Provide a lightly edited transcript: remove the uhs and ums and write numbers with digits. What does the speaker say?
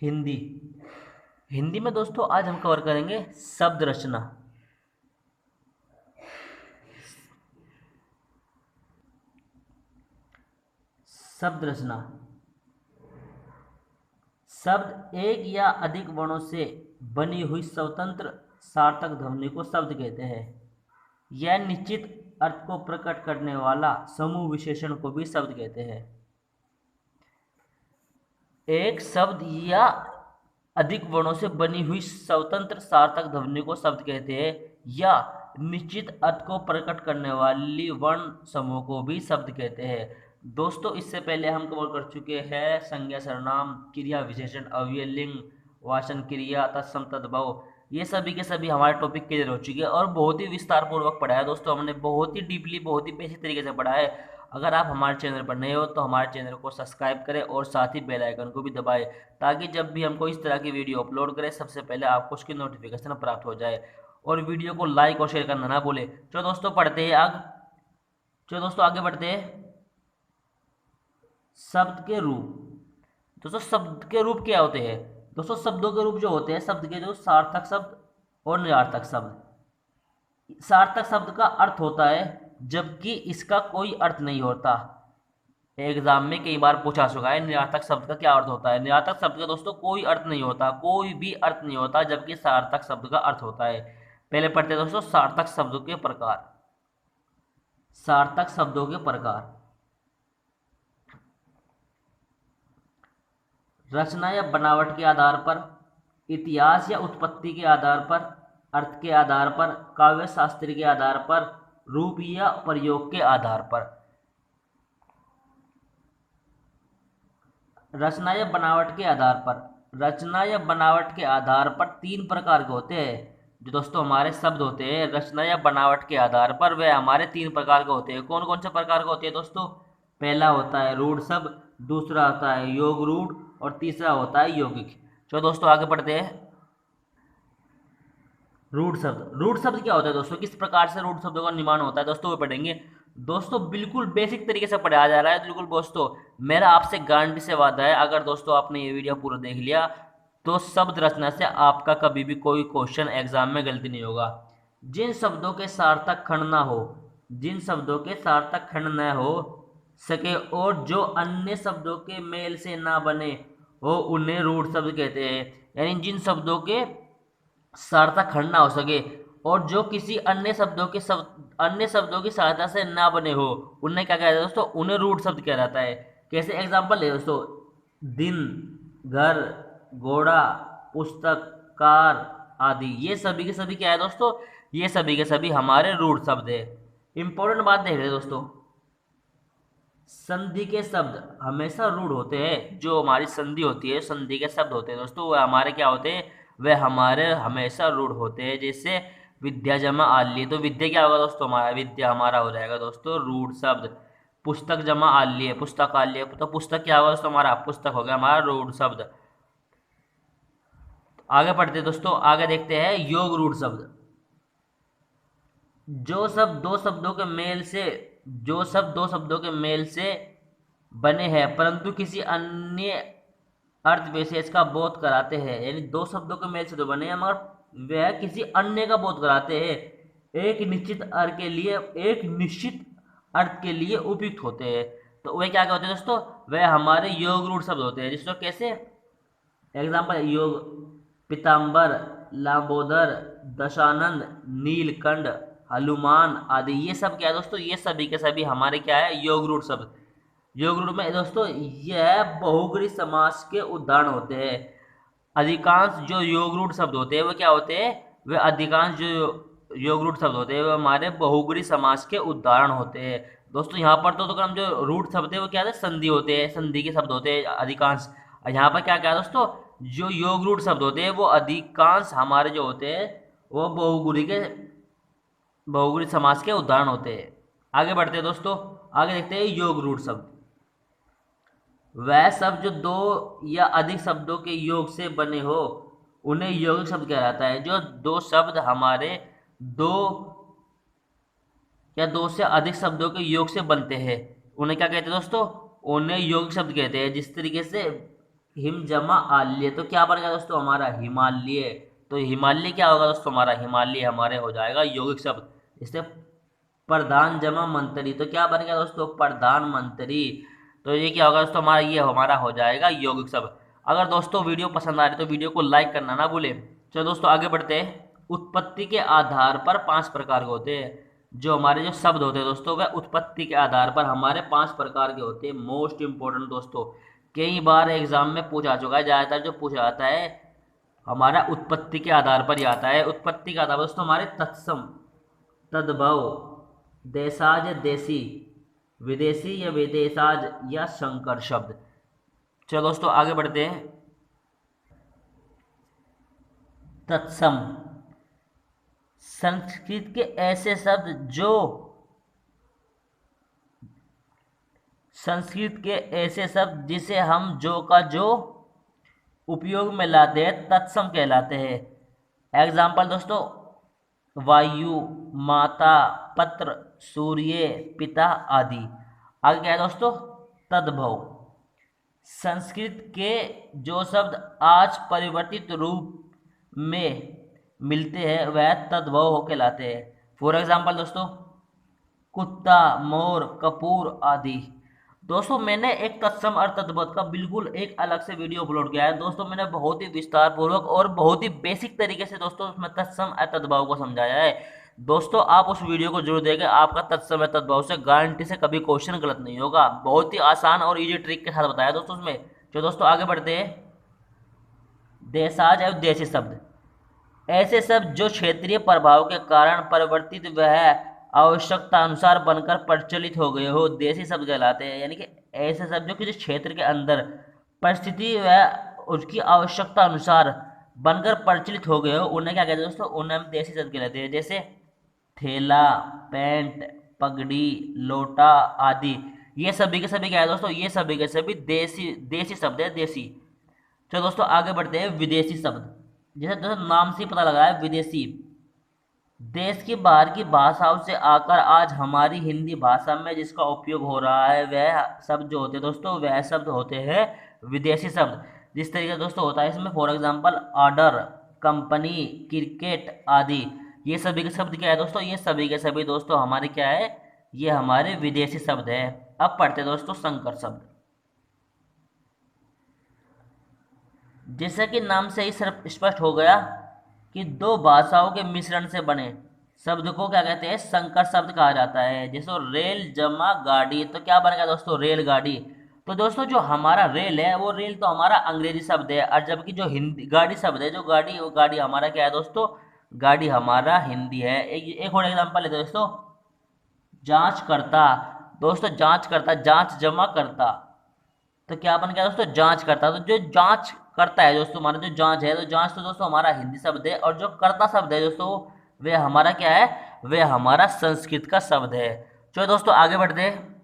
हिंदी। हिंदी में दोस्तों आज हम कवर करेंगे शब्द रचना। शब्द रचना शब्द एक या अधिक वर्णों से बनी हुई स्वतंत्र सार्थक ध्वनि को शब्द कहते हैं। यह निश्चित अर्थ को प्रकट करने वाला समूह विशेषण को भी शब्द कहते हैं। एक शब्द या अधिक वर्णों से बनी हुई स्वतंत्र सार्थक ध्वनि को शब्द कहते हैं या निश्चित अर्थ को प्रकट करने वाली वर्ण समूह को भी शब्द कहते हैं। दोस्तों इससे पहले हम कवर कर चुके हैं संज्ञा, सर्वनाम, क्रिया विशेषण, अव्यय, लिंग, वाचन क्रिया, तत्सम, तद्भव। ये सभी के सभी हमारे टॉपिक क्लियर हो चुके हैं और बहुत ही विस्तार पूर्वक पढ़ा है दोस्तों। हमने बहुत ही डीपली, बहुत ही बेसिक तरीके से पढ़ा है। अगर आप हमारे चैनल पर नए हो तो हमारे चैनल को सब्सक्राइब करें और साथ ही बेल आइकन को भी दबाएं, ताकि जब भी हमको इस तरह की वीडियो अपलोड करें सबसे पहले आपको उसकी नोटिफिकेशन प्राप्त हो जाए। और वीडियो को लाइक और शेयर करना ना भूलें। चलो दोस्तों पढ़ते हैं आगे बढ़ते हैं। शब्द के रूप। दोस्तों शब्द के रूप क्या होते हैं? दोस्तों शब्दों के रूप जो होते हैं, शब्द के जो सार्थक शब्द और निरर्थक शब्द। सार्थक शब्द का अर्थ होता है जबकि इसका कोई अर्थ नहीं होता। एग्जाम में कई बार पूछा चुका है निरर्थक शब्द का क्या अर्थ होता है। निरर्थक शब्द का दोस्तों कोई अर्थ नहीं होता, कोई भी अर्थ नहीं होता, जबकि सार्थक शब्द का अर्थ होता है। पहले पढ़ते हैं दोस्तों सार्थक शब्दों के प्रकार। सार्थक शब्दों के प्रकार। रचना या बनावट के आधार पर, इतिहास या उत्पत्ति के आधार पर, अर्थ के आधार पर, काव्य शास्त्र के आधार पर, रूप या प्रयोग के आधार पर। रचना या बनावट के आधार पर। रचना या बनावट के आधार पर तीन प्रकार के होते हैं। जो दोस्तों हमारे शब्द होते हैं रचना या बनावट के आधार पर, वे हमारे तीन प्रकार के होते हैं। कौन कौन से प्रकार के होते हैं दोस्तों? पहला होता है रूढ़ शब्द, दूसरा होता है योग रूढ़ और तीसरा होता है यौगिक। चलो दोस्तों आगे बढ़ते हैं। रूढ़ शब्द। रूढ़ शब्द क्या होता है दोस्तों? किस प्रकार से रूढ़ शब्दों का निर्माण होता है दोस्तों, वो पढ़ेंगे। दोस्तों बिल्कुल बेसिक तरीके से पढ़ाया जा रहा है। बिल्कुल दोस्तों मेरा आपसे गारंटी से वादा है, अगर दोस्तों आपने ये वीडियो पूरा देख लिया तो शब्द रचना से आपका कभी भी कोई क्वेश्चन एग्जाम में गलती नहीं होगा। जिन शब्दों के सार्थक खंड ना हो, जिन शब्दों के सार्थक खंड न हो सके और जो अन्य शब्दों के मेल से ना बने हो, उन्हें रूढ़ शब्द कहते हैं। यानी जिन शब्दों के सार्थक खंड ना हो सके और जो किसी अन्य शब्दों की सहायता से ना बने हो, उन्हें क्या कहते हैं दोस्तों? उन्हें रूढ़ शब्द कहा जाता है। कैसे एग्जाम्पल ले दोस्तों? दिन, घर, घोड़ा, पुस्तक, कार आदि। ये सभी के सभी क्या है दोस्तों? ये सभी के सभी हमारे रूढ़ शब्द है। इंपॉर्टेंट बात देख रहे हैं दोस्तों, संधि के शब्द हमेशा रूढ़ होते हैं। जो हमारी संधि होती है, संधि के शब्द होते हैं दोस्तों, वह हमारे क्या होते हैं? वे हमारे हमेशा रूढ़ होते हैं। जैसे विद्या जमा आल्य, तो विद्या क्या होगा दोस्तों? हमारा विद्या हमारा हो जाएगा दोस्तों रूढ़ शब्द। पुस्तक जमा आल्य, पुस्तकाल्य, तो पुस्तक क्या होगा दोस्तों? हमारा पुस्तक हो गया हमारा रूढ़ शब्द। आगे पढ़ते हैं दोस्तों, आगे देखते हैं योग रूढ़ शब्द। जो शब्द दो शब्दों के मेल से जो शब्द दो शब्दों के मेल से बने हैं परंतु किसी अन्य अर्थ विशेष का बोध कराते हैं। यानी दो शब्दों के मेल से तो बने हैं मगर वह किसी अन्य का बोध कराते हैं, एक निश्चित अर्थ के लिए उपयुक्त होते हैं। तो वे क्या होते हैं दोस्तों? वह हमारे योग रूढ़ शब्द होते हैं। जिसको कैसे एग्जाम्पल, योग, पीताम्बर, लांबोदर, दशानंद, नीलकंठ, हनुमान आदि। ये सब क्या है दोस्तों? ये सभी के सभी हमारे क्या है? योग रूढ़ शब्द। योग रूढ़ में दोस्तों यह बहुग्री समास के उदाहरण होते हैं। अधिकांश जो योग रूढ़ शब्द होते हैं वो क्या होते हैं? वे अधिकांश जो योग रूढ़ शब्द होते हैं वो हमारे बहुग्री समास के उदाहरण होते हैं। दोस्तों यहाँ पर तो हम जो रूढ़ शब्द है वो क्या है? संधि होते हैं, संधि के शब्द होते हैं अधिकांश। यहाँ पर क्या क्या है दोस्तों? जो योग रूढ़ शब्द होते हैं वो अधिकांश हमारे जो होते हैं वो बहुग्री समास के उदाहरण होते हैं। आगे बढ़ते हैं दोस्तों, आगे देखते हैं योग रूढ़ शब्द। वह शब्द जो दो या अधिक शब्दों के योग से बने हो उन्हें यौगिक शब्द कहा जाता है। जो दो शब्द हमारे दो या दो से अधिक शब्दों के योग से बनते हैं उन्हें क्या कहते हैं दोस्तों? उन्हें यौगिक शब्द कहते हैं। जिस तरीके से हिम जमा आल्य, तो क्या बन गया दोस्तों हमारा हिमालय। तो हिमालय क्या होगा दोस्तों हमारा हिमालय हमारे हो जाएगा यौगिक शब्द। इससे प्रधान जमा मंत्री, तो क्या बन गया दोस्तों प्रधानमंत्री। तो ये क्या होगा दोस्तों हमारा ये हमारा हो जाएगा यौगिक शब्द। अगर दोस्तों वीडियो पसंद आ रही तो वीडियो को लाइक करना ना भूले। चलो दोस्तों आगे बढ़ते हैं। उत्पत्ति के आधार पर 5 प्रकार के होते हैं। जो हमारे जो शब्द होते हैं दोस्तों वह उत्पत्ति के आधार पर हमारे 5 प्रकार के होते हैं। मोस्ट इंपोर्टेंट दोस्तों, कई बार एग्जाम में पूछा चुका है, ज्यादातर जो पूछा जाता है हमारा उत्पत्ति के आधार पर ही आता है। उत्पत्ति का आधार दोस्तों हमारे तत्सम, तद्भव, देशाज देसी, विदेशी या विदेशाज या संकर शब्द। चलो दोस्तों आगे बढ़ते हैं। तत्सम, संस्कृत के ऐसे शब्द जो संस्कृत के ऐसे शब्द जिसे हम जो का जो उपयोग में लाते हैं तत्सम कहलाते हैं। एग्जाम्पल दोस्तों वायु, माता, पत्र, सूर्य, पिता आदि। आगे क्या है दोस्तों तद्भव, संस्कृत के जो शब्द आज परिवर्तित रूप में मिलते हैं वह तद्भव हो कहलाते हैं। फॉर एग्जाम्पल दोस्तों कुत्ता, मोर, कपूर आदि। दोस्तों मैंने एक तत्सम और तद्भव का बिल्कुल एक अलग से वीडियो अपलोड किया है दोस्तों। मैंने बहुत ही विस्तार पूर्वक और बहुत ही बेसिक तरीके से दोस्तों उसमें तत्सम और तद्भव को समझाया है। दोस्तों आप उस वीडियो को जरूर देखें, आपका तत्सम और तद्भव से गारंटी से कभी क्वेश्चन गलत नहीं होगा। बहुत ही आसान और इजी ट्रिक के साथ बताया दोस्तों उसमें। जो दोस्तों आगे बढ़ते हैं। देशाज एवं देशी शब्द, ऐसे शब्द जो क्षेत्रीय प्रभाव के कारण परिवर्तित वह आवश्यकता अनुसार बनकर प्रचलित हो गए हो देशी शब्द कहलाते हैं। यानी कि ऐसे शब्द जो किसी क्षेत्र के अंदर परिस्थिति व उसकी आवश्यकता अनुसार बनकर प्रचलित हो गए हो उन्हें क्या कहते हैं दोस्तों उन्हें हम देशी शब्द कहलाते हैं। जैसे थैला, पैंट, पगड़ी, लोटा आदि। ये सभी के सभी क्या है दोस्तों ये सभी के सभी देसी देसी शब्द है देसी। चलो दोस्तों आगे बढ़ते हैं। विदेशी शब्द, जैसे दोस्तों नाम से ही पता लगा है विदेशी, देश की बाहर की भाषाओं से आकर आज हमारी हिंदी भाषा में जिसका उपयोग हो रहा है वह शब्द जो होते हैं दोस्तों वह शब्द होते हैं विदेशी शब्द। जिस तरीके से दोस्तों होता है इसमें for example order, company, cricket आदि। ये सभी के शब्द क्या है दोस्तों ये सभी के सभी दोस्तों हमारे क्या है ये हमारे विदेशी शब्द है। अब पढ़ते हैं दोस्तों संकर शब्द। जैसा कि नाम से ही स्पष्ट हो गया कि दो भाषाओं के मिश्रण से बने शब्द को क्या कहते हैं संकर शब्द कहा जाता है। जैसे रेल जमा गाड़ी, तो क्या बन गया दोस्तों रेलगाड़ी। तो दोस्तों जो हमारा रेल है वो रेल तो हमारा अंग्रेजी शब्द है, और जबकि जो हिंदी गाड़ी शब्द है जो गाड़ी वो गाड़ी हमारा क्या है दोस्तों गाड़ी हमारा हिंदी है। एक और एग्जाम्पल है दोस्तों जांच करता। दोस्तों जांच करता, जांच जमा करता, तो क्या बन गया दोस्तों जांच करता। तो जो जांच करता है दोस्तों हमारा जो जांच है तो जांच तो दोस्तों हमारा हिंदी शब्द है, और जो करता शब्द है दोस्तों वह हमारा क्या है वह हमारा संस्कृत का शब्द है। चलो दोस्तों आगे बढ़ते हैं।